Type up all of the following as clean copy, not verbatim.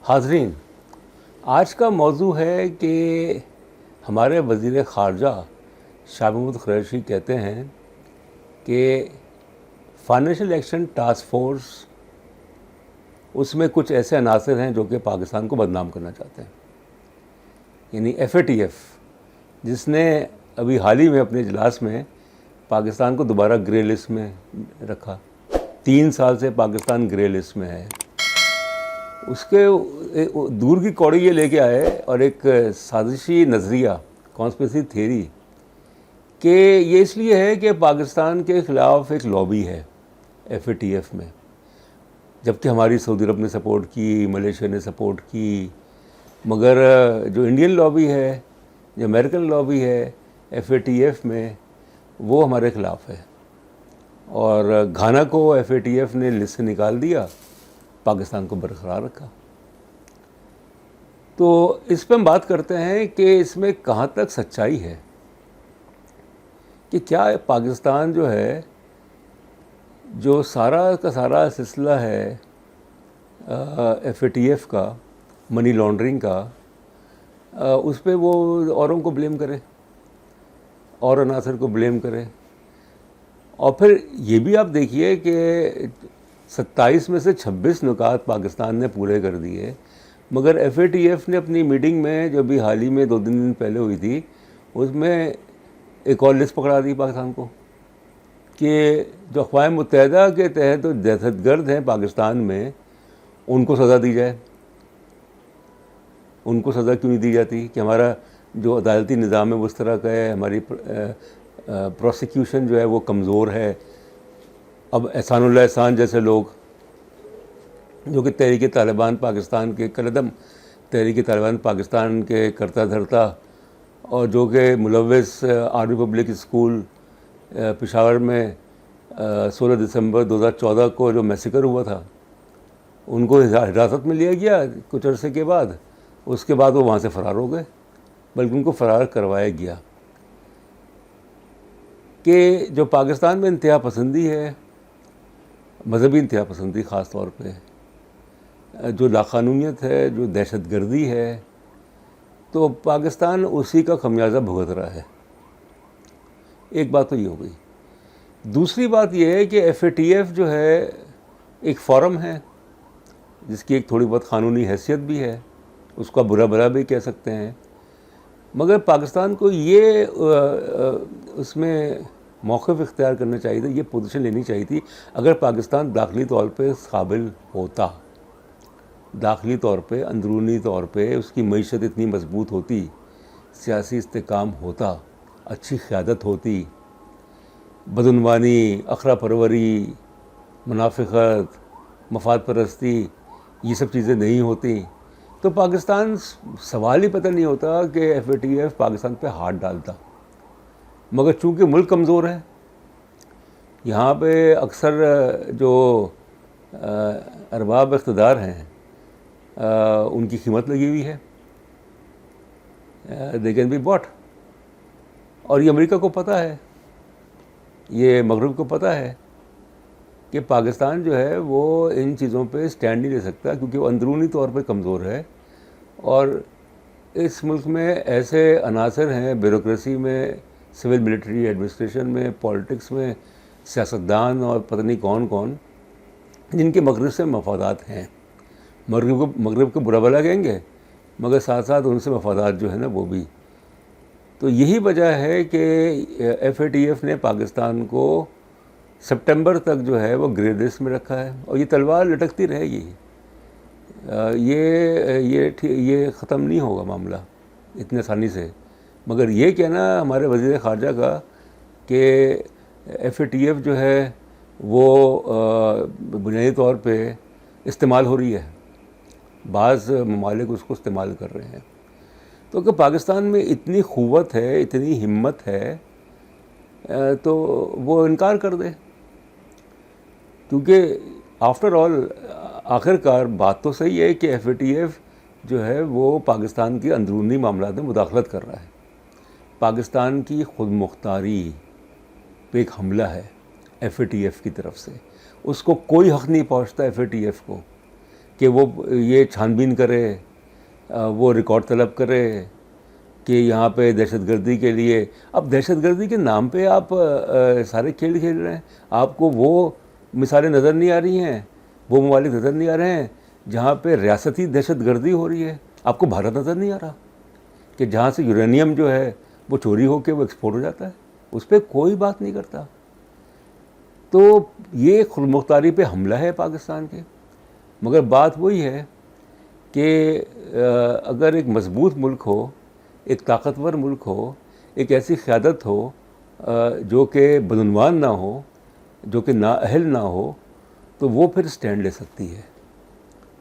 حاضرین، آج کا موضوع ہے کہ ہمارے وزیر خارجہ شاہ محمود قریشی کہتے ہیں کہ فائنینشیل ایکشن ٹاسک فورس اس میں کچھ ایسے عناصر ہیں جو کہ پاکستان کو بدنام کرنا چاہتے ہیں، یعنی FATF، جس نے ابھی حال ہی میں اپنے اجلاس میں پاکستان کو دوبارہ گرے لسٹ میں رکھا۔ 3 سال سے پاکستان گرے لسٹ میں ہے۔ اس کے دور کی کوڑی یہ لے کے آئے اور ایک سازشی نظریہ، کانسپریسی تھیوری، کہ یہ اس لیے ہے کہ پاکستان کے خلاف ایک لابی ہے FATF میں، جبکہ ہماری سعودی عرب نے سپورٹ کی، ملیشیا نے سپورٹ کی، مگر جو انڈین لابی ہے، جو امریکن لابی ہے FATF میں، وہ ہمارے خلاف ہے، اور گھانا کو FATF نے لسٹ سے نکال دیا، پاکستان کو برقرار رکھا۔ تو اس پہ ہم بات کرتے ہیں کہ اس میں کہاں تک سچائی ہے، کہ کیا پاکستان جو ہے، جو سارا کا سارا سلسلہ ہے FATF کا، منی لانڈرنگ کا، اس پہ وہ اوروں کو بلیم کرے، اور عناصر کو بلیم کرے۔ اور پھر یہ بھی آپ دیکھیے کہ 27 میں سے 26 نکات پاکستان نے پورے کر دیے، مگر FATF نے اپنی میٹنگ میں جو بھی حال ہی میں 2 دن پہلے ہوئی تھی، اس میں ایک اور لسٹ پکڑا دی پاکستان کو، کہ جو اقوام متحدہ کے تحت جو دہشت گرد ہیں پاکستان میں، ان کو سزا دی جائے۔ ان کو سزا کیوں نہیں دی جاتی؟ کہ ہمارا جو عدالتی نظام ہے وہ اس طرح کا ہے، ہماری پروسیکیوشن جو ہے وہ کمزور ہے۔ اب احسان اللہ احسان جیسے لوگ، جو کہ تحریک طالبان پاکستان کے کالعدم تحریک طالبان پاکستان کے کرتا دھرتا، اور جو کہ ملوث آرمی پبلک اسکول پشاور میں 16 دسمبر 2014 کو جو میسیکر ہوا تھا، ان کو حراست میں لیا گیا کچھ عرصے کے بعد، اس کے بعد وہ وہاں سے فرار ہو گئے، بلکہ ان کو فرار کروایا گیا۔ کہ جو پاکستان میں انتہا پسندی ہے، مذہبی انتہا پسندی خاص طور پہ، جو لاقانونیت ہے، جو دہشت گردی ہے، تو پاکستان اسی کا خمیازہ بھگت رہا ہے۔ ایک بات تو یہ ہو گئی۔ دوسری بات یہ ہے کہ FATF جو ہے ایک فورم ہے، جس کی ایک تھوڑی بہت قانونی حیثیت بھی ہے، اس کا برا بھلا بھی کہہ سکتے ہیں، مگر پاکستان کو یہ اس میں موقف اختیار کرنا چاہیے تھا، یہ پوزیشن لینی چاہیے تھی، اگر پاکستان داخلی طور پہ قابل ہوتا، داخلی طور پہ، اندرونی طور پہ اس کی معیشت اتنی مضبوط ہوتی، سیاسی استحکام ہوتا، اچھی قیادت ہوتی، بدعنوانی، اخرا پروری، منافقت، مفاد پرستی، یہ سب چیزیں نہیں ہوتی، تو پاکستان سوال ہی پتہ نہیں ہوتا کہ FATF پاکستان پہ ہاتھ ڈالتا۔ مگر چونکہ ملک کمزور ہے، یہاں پہ اکثر جو ارباب اقتدار ہیں، ان کی قیمت لگی ہوئی ہے، they can be bought۔ اور یہ امریکہ کو پتہ ہے، یہ مغرب کو پتہ ہے کہ پاکستان جو ہے وہ ان چیزوں پہ سٹینڈ نہیں لے سکتا، کیونکہ وہ اندرونی طور پہ کمزور ہے، اور اس ملک میں ایسے عناصر ہیں، بیوروکریسی میں، سول ملٹری ایڈمنسٹریشن میں، پالیٹکس میں، سیاستدان اور پتہ نہیں کون کون، جن کے مغرب سے مفادات ہیں۔ مغرب کو برا بھلا کہیں گے، مگر ساتھ ساتھ ان سے مفادات جو ہے نا وہ بھی۔ تو یہی وجہ ہے کہ FATF نے پاکستان کو سپٹمبر تک جو ہے وہ گرے لسٹ میں رکھا ہے، اور یہ تلوار لٹکتی رہے گی۔ یہ ختم نہیں ہوگا معاملہ اتنے آسانی سے۔ مگر یہ کہنا ہمارے وزیر خارجہ کا کہ FATF جو ہے وہ بنیادی طور پہ استعمال ہو رہی ہے، بعض ممالک اس کو استعمال کر رہے ہیں، تو کہ پاکستان میں اتنی قوت ہے، اتنی ہمت ہے، تو وہ انکار کر دے، کیونکہ آفٹر آل آخر کار بات تو صحیح ہے کہ FATF جو ہے وہ پاکستان کے اندرونی معاملات میں مداخلت کر رہا ہے، پاکستان کی خود مختاری پہ ایک حملہ ہے FATF کی طرف سے، اس کو کوئی حق نہیں پہنچتا FATF کو کہ وہ یہ چھان بین کرے، وہ ریکارڈ طلب کرے کہ یہاں پہ دہشت گردی کے لیے. اب دہشت گردی کے نام پہ آپ سارے کھیل کھیل رہے ہیں. آپ کو وہ مثالیں نظر نہیں آ رہی ہیں، وہ ممالک نظر نہیں آ رہے ہیں جہاں پہ ریاستی دہشت گردی ہو رہی ہے. آپ کو بھارت نظر نہیں آ رہا کہ جہاں سے یورینیم جو ہے وہ چوری ہو کے وہ ایکسپورٹ ہو جاتا ہے، اس پہ کوئی بات نہیں کرتا. تو یہ خود مختاری پہ حملہ ہے پاکستان کے. مگر بات وہی ہے کہ اگر ایک مضبوط ملک ہو، ایک طاقتور ملک ہو، ایک ایسی قیادت ہو جو کہ بدعنوان نہ ہو، جو کہ نااہل نہ ہو، تو وہ پھر سٹینڈ لے سکتی ہے.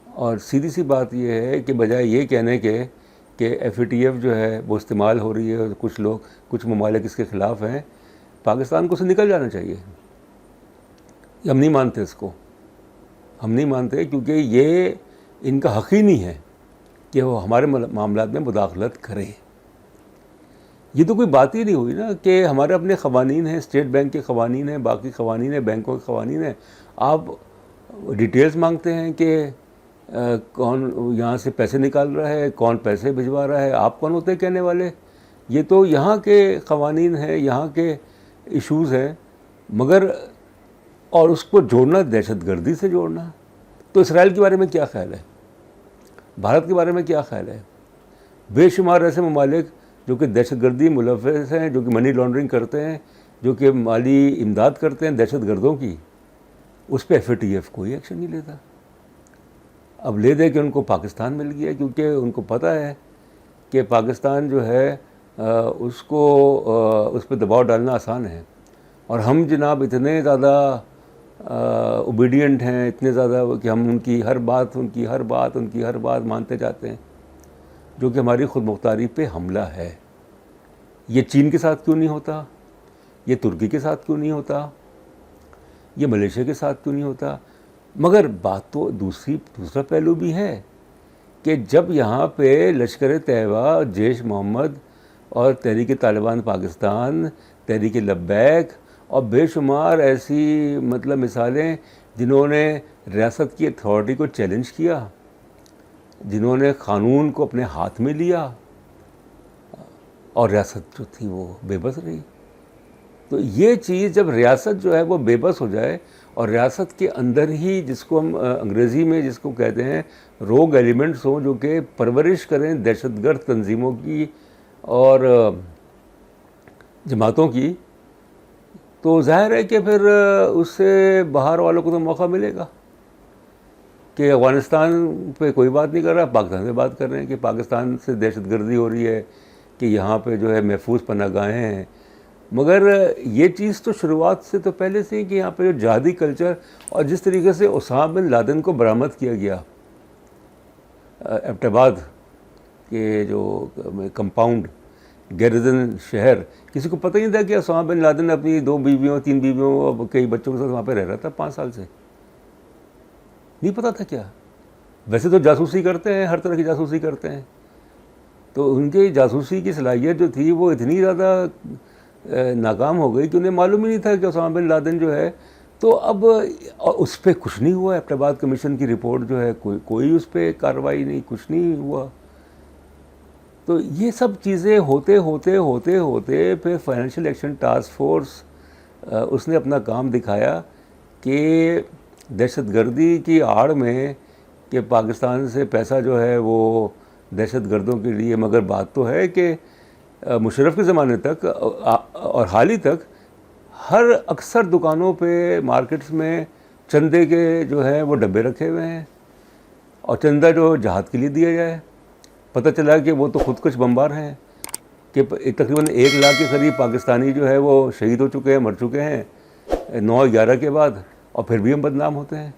اور سیدھی سی بات یہ ہے کہ بجائے یہ کہنے کے کہ ایف اے ٹی ایف جو ہے وہ استعمال ہو رہی ہے اور کچھ لوگ، کچھ ممالک اس کے خلاف ہیں، پاکستان کو اسے نکل جانا چاہیے. ہم نہیں مانتے اس کو، ہم نہیں مانتے، کیونکہ یہ ان کا حق ہی نہیں ہے کہ وہ ہمارے معاملات میں مداخلت کریں. یہ تو کوئی بات ہی نہیں ہوئی نا کہ ہمارے اپنے قوانین ہیں، اسٹیٹ بینک کے قوانین ہیں، باقی قوانین ہیں، بینکوں کے قوانین ہیں. آپ ڈیٹیلز مانگتے ہیں کہ کون یہاں سے پیسے نکال رہا ہے، کون پیسے بھجوا رہا ہے. آپ کون ہوتے ہیں کہنے والے؟ یہ تو یہاں کے قوانین ہیں، یہاں کے ایشوز ہیں. مگر اور اس کو جوڑنا دہشت گردی سے جوڑنا. تو اسرائیل کے بارے میں کیا خیال ہے؟ بھارت کے بارے میں کیا خیال ہے؟ بے شمار ایسے ممالک جو کہ دہشت گردی ملوث ہیں، جو کہ منی لانڈرنگ کرتے ہیں، جو کہ مالی امداد کرتے ہیں دہشت گردوں کی، اس پہ ایف اے ٹی ایف کوئی ایکشن نہیں لیتا. اب لے دے کہ ان کو پاکستان مل گیا، کیونکہ ان کو پتہ ہے کہ پاکستان جو ہے اس کو اس پہ دباؤ ڈالنا آسان ہے. اور ہم جناب اتنے زیادہ اوبیڈینٹ ہیں، اتنے زیادہ کہ ہم ان کی ہر بات مانتے جاتے ہیں، جو کہ ہماری خود مختاری پہ حملہ ہے. یہ چین کے ساتھ کیوں نہیں ہوتا؟ یہ ترکی کے ساتھ کیوں نہیں ہوتا؟ یہ ملیشیا کے ساتھ کیوں نہیں ہوتا؟ مگر بات تو دوسرا پہلو بھی ہے کہ جب یہاں پہ لشکر طیبہ، جیش محمد اور تحریک طالبان پاکستان، تحریک لبیک اور بے شمار ایسی مثالیں جنہوں نے ریاست کی اتھارٹی کو چیلنج کیا، جنہوں نے قانون کو اپنے ہاتھ میں لیا، اور ریاست جو تھی وہ بے بس رہی. تو یہ چیز جب ریاست جو ہے وہ بے بس ہو جائے، اور ریاست کے اندر ہی جس کو ہم انگریزی میں جس کو کہتے ہیں روگ ایلیمنٹس ہوں، جو کہ پرورش کریں دہشت گرد تنظیموں کی اور جماعتوں کی، تو ظاہر ہے کہ پھر اس سے باہر والوں کو تو موقع ملے گا کہ افغانستان پہ کوئی بات نہیں کر رہا، پاکستان سے بات کر رہے ہیں کہ پاکستان سے دہشت گردی ہو رہی ہے، کہ یہاں پہ جو ہے محفوظ پناہ گاہیں ہیں. مگر یہ چیز تو شروعات سے تو پہلے سے ہی کہ یہاں پہ جو جہادی کلچر، اور جس طریقے سے اسامہ بن لادن کو برآمد کیا گیا ایبٹ آباد کے جو کمپاؤنڈ گیریزن شہر، کسی کو پتہ نہیں تھا کہ اسامہ بن لادن اپنی 2 بیویوں 3 بیویوں اور کئی بچوں کے ساتھ وہاں پہ رہ رہا تھا 5 سال سے. نہیں پتہ تھا کیا؟ ویسے تو جاسوسی کرتے ہیں، ہر طرح کی جاسوسی کرتے ہیں. تو ان کی جاسوسی کی صلاحیت جو تھی وہ اتنی زیادہ ناکام ہو گئی کہ انہیں معلوم ہی نہیں تھا کہ اسامہ بن لادن جو ہے. تو اب اس پہ کچھ نہیں ہوا. ایبٹ آباد کمیشن کی رپورٹ جو ہے کوئی اس پہ کارروائی نہیں، کچھ نہیں ہوا. تو یہ سب چیزیں ہوتے ہوتے پھر فائنینشیل ایکشن ٹاسک فورس اس نے اپنا کام دکھایا کہ دہشت گردی کی آڑ میں کہ پاکستان سے پیسہ جو ہے وہ دہشت گردوں کے لیے. مگر بات تو ہے کہ مشرف کے زمانے تک اور حال ہی تک ہر اکثر دکانوں پہ، مارکیٹس میں چندے کے جو ہے وہ ڈبے رکھے ہوئے ہیں، اور چندہ جو جہاد کے لیے دیا جائے. پتہ چلا کہ وہ تو خود کش بمبار ہیں کہ تقریباً 1 لاکھ کے قریب پاکستانی جو ہے وہ شہید ہو چکے ہیں، مر چکے ہیں 9/11 کے بعد. اور پھر بھی ہم بدنام ہوتے ہیں،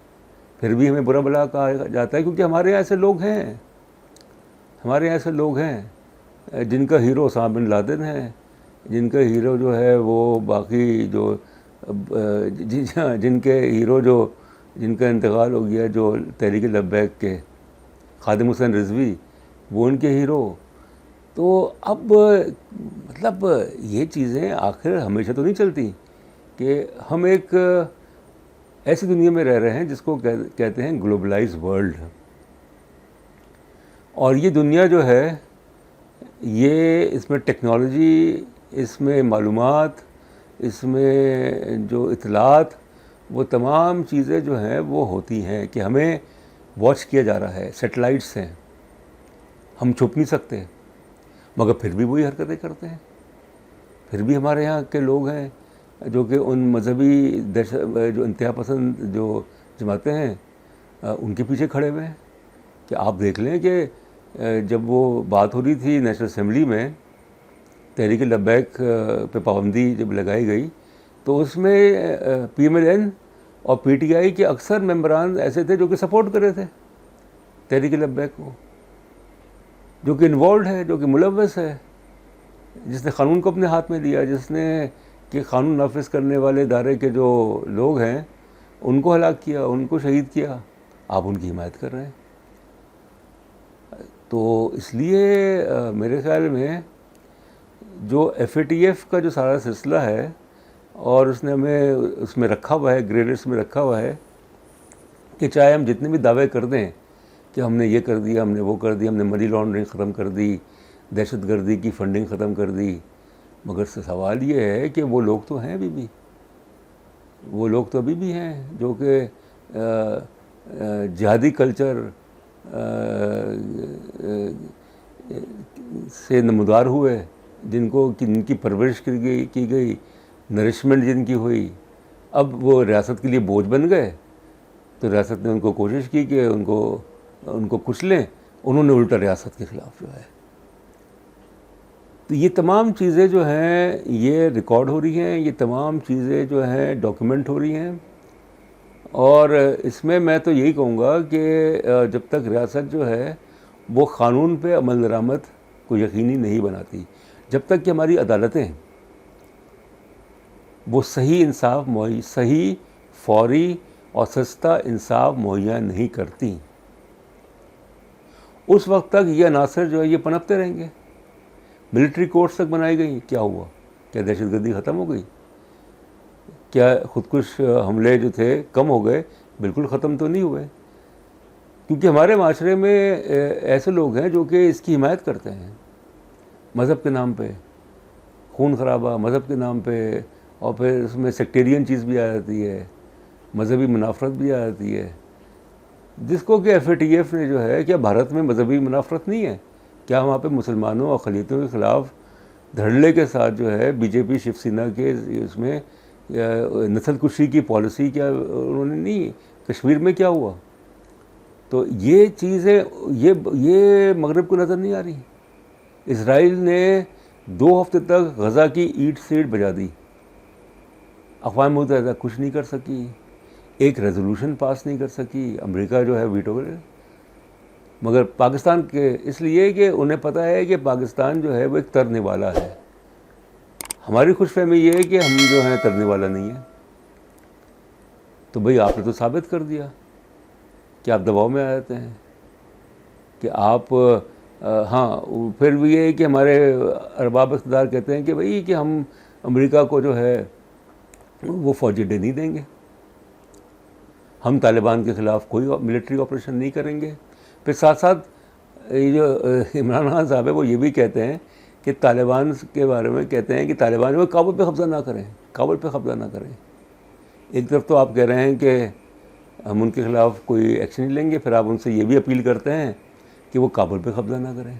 پھر بھی ہمیں برا بلا کہا جاتا ہے، کیونکہ ہمارے یہاں ایسے لوگ ہیں جن کا ہیرو اسامہ بن لادن ہے، جن کا ہیرو جو ہے وہ باقی جو جن کے ہیرو جن کا انتقال ہو گیا، جو تحریک لبیک کے خادم حسین رضوی، وہ ان کے ہیرو. تو اب یہ چیزیں آخر ہمیشہ تو نہیں چلتی کہ ہم ایک ایسی دنیا میں رہ رہے ہیں جس کو کہتے ہیں گلوبلائز ورلڈ. اور یہ دنیا جو ہے یہ اس میں ٹیکنالوجی، اس میں معلومات، اس میں جو اطلاعات، وہ تمام چیزیں جو ہیں وہ ہوتی ہیں کہ ہمیں واچ کیا جا رہا ہے، سیٹلائٹس ہیں، ہم چھپ نہیں سکتے، مگر پھر بھی وہی حرکتیں کرتے ہیں. پھر بھی ہمارے یہاں کے لوگ ہیں جو کہ ان مذہبی جو انتہا پسند جو جماعتیں ہیں ان کے پیچھے کھڑے ہوئے ہیں. کہ آپ دیکھ لیں کہ جب وہ بات ہو رہی تھی نیشنل اسمبلی میں تحریک لبیک پہ پابندی جب لگائی گئی، تو اس میں پی ایم ایل این اور پی ٹی آئی کے اکثر ممبران ایسے تھے جو کہ سپورٹ کر رہے تھے تحریک لبیک کو، جو کہ انوالوڈ ہے، جو کہ ملوث ہے، جس نے قانون کو اپنے ہاتھ میں لیا، جس نے کہ قانون نافذ کرنے والے ادارے کے جو لوگ ہیں ان کو ہلاک کیا، ان کو شہید کیا. آپ ان کی حمایت کر رہے ہیں. تو اس لیے میرے خیال میں جو ایف اے ٹی ایف کا جو سارا سلسلہ ہے، اور اس نے ہمیں اس میں رکھا ہوا ہے، گرے لسٹ میں رکھا ہوا ہے کہ چاہے ہم جتنے بھی دعوے کر دیں کہ ہم نے یہ کر دیا، ہم نے وہ کر دیا، ہم نے منی لانڈرنگ ختم کر دی، دہشت گردی کی فنڈنگ ختم کر دی، مگر سوال یہ ہے کہ وہ لوگ تو ہیں ابھی بھی، وہ لوگ تو ابھی بھی ہیں جو کہ جہادی کلچر سے نمودار ہوئے، جن کی پرورش کی گئی، نرشمنٹ جن کی ہوئی، اب وہ ریاست کے لیے بوجھ بن گئے. تو ریاست نے ان کو کوشش کی کہ ان کو کچلیں، انہوں نے الٹا ریاست کے خلاف جو ہے. تو یہ تمام چیزیں جو ہیں یہ ریکارڈ ہو رہی ہیں، یہ تمام چیزیں جو ہیں ڈاکیومنٹ ہو رہی ہیں. اور اس میں تو یہی کہوں گا کہ جب تک ریاست جو ہے وہ قانون پہ عمل درآمد کو یقینی نہیں بناتی، جب تک کہ ہماری عدالتیں وہ صحیح انصاف صحیح، فوری اور سستا انصاف مہیا نہیں کرتی، اس وقت تک یہ عناصر جو ہے یہ پنپتے رہیں گے. ملٹری کورٹس تک بنائی گئی، کیا ہوا؟ کیا دہشت گردی ختم ہو گئی؟ کیا خودکش حملے جو تھے کم ہو گئے؟ بالکل ختم تو نہیں ہوئے، کیونکہ ہمارے معاشرے میں ایسے لوگ ہیں جو کہ اس کی حمایت کرتے ہیں مذہب کے نام پہ، خون خرابہ مذہب کے نام پہ، اور پھر اس میں سیکٹیرین چیز بھی آ جاتی ہے، مذہبی منافرت بھی آ جاتی ہے، جس کو کہ ایف اے ٹی ایف نے جو ہے، کیا بھارت میں مذہبی منافرت نہیں ہے؟ کیا وہاں پہ مسلمانوں اور اقلیتوں کے خلاف دھڑلے کے ساتھ جو ہے بی جے پی شیو سینا کے اس میں نسل کشی کی پالیسی کیا انہوں نے نہیں؟ کشمیر میں کیا ہوا؟ تو یہ چیزیں یہ مغرب کو نظر نہیں آ رہی. اسرائیل نے 2 ہفتے تک غزہ کی اینٹ سیڑھ بجا دی، اقوام متحدہ کچھ نہیں کر سکی، ایک ریزولوشن پاس نہیں کر سکی، امریکہ جو ہے ویٹو کرے. مگر پاکستان کے اس لیے کہ انہیں پتہ ہے کہ پاکستان جو ہے وہ ایک ترنے والا ہے. ہماری خوش فہمی یہ ہے کہ ہم جو ہیں ترنے والا نہیں ہے. تو بھئی آپ نے تو ثابت کر دیا کہ آپ دباؤ میں آ جاتے ہیں، کہ آپ ہاں پھر بھی یہ ہے کہ ہمارے ارباب اقتدار کہتے ہیں کہ بھئی کہ ہم امریکہ کو جو ہے وہ فوجی اڈے نہیں دیں گے، ہم طالبان کے خلاف کوئی ملٹری آپریشن نہیں کریں گے. پھر ساتھ ساتھ یہ جو عمران خان صاحب ہے وہ یہ بھی کہتے ہیں کہ طالبان کے بارے میں کہتے ہیں کہ طالبان جو کابل پہ قبضہ نہ کریں، کابل پہ قبضہ نہ کریں. ایک طرف تو آپ کہہ رہے ہیں کہ ہم ان کے خلاف کوئی ایکشن نہیں لیں گے، پھر آپ ان سے یہ بھی اپیل کرتے ہیں کہ وہ کابل پہ قبضہ نہ کریں.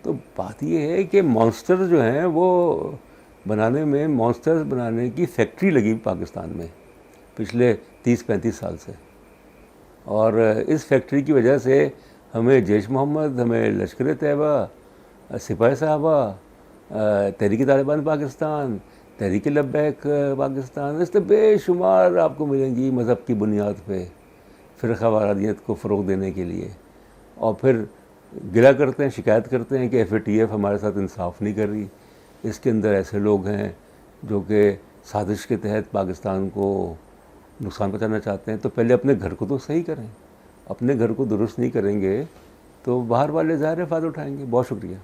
تو بات یہ ہے کہ مانسٹر جو ہیں وہ بنانے میں، مانسٹر بنانے کی فیکٹری لگی پاکستان میں پچھلے 30-35 سال سے، اور اس فیکٹری کی وجہ سے ہمیں جیش محمد، ہمیں لشکر طیبہ، سپاہی صحابہ، تحریک طالبان پاکستان، تحریک لبیک پاکستان، اس سے بے شمار آپ کو ملیں گی مذہب کی بنیاد پہ فرقہ وارانیت کو فروغ دینے کے لیے. اور پھر گلہ کرتے ہیں، شکایت کرتے ہیں کہ ایف اے ٹی ایف ہمارے ساتھ انصاف نہیں کر رہی، اس کے اندر ایسے لوگ ہیں جو کہ سازش کے تحت پاکستان کو نقصان پہنچانا چاہتے ہیں. تو پہلے اپنے گھر کو تو صحیح کریں، اپنے گھر کو درست نہیں کریں گے تو باہر والے ظاہر فائدہ اٹھائیں گے. بہت شکریہ.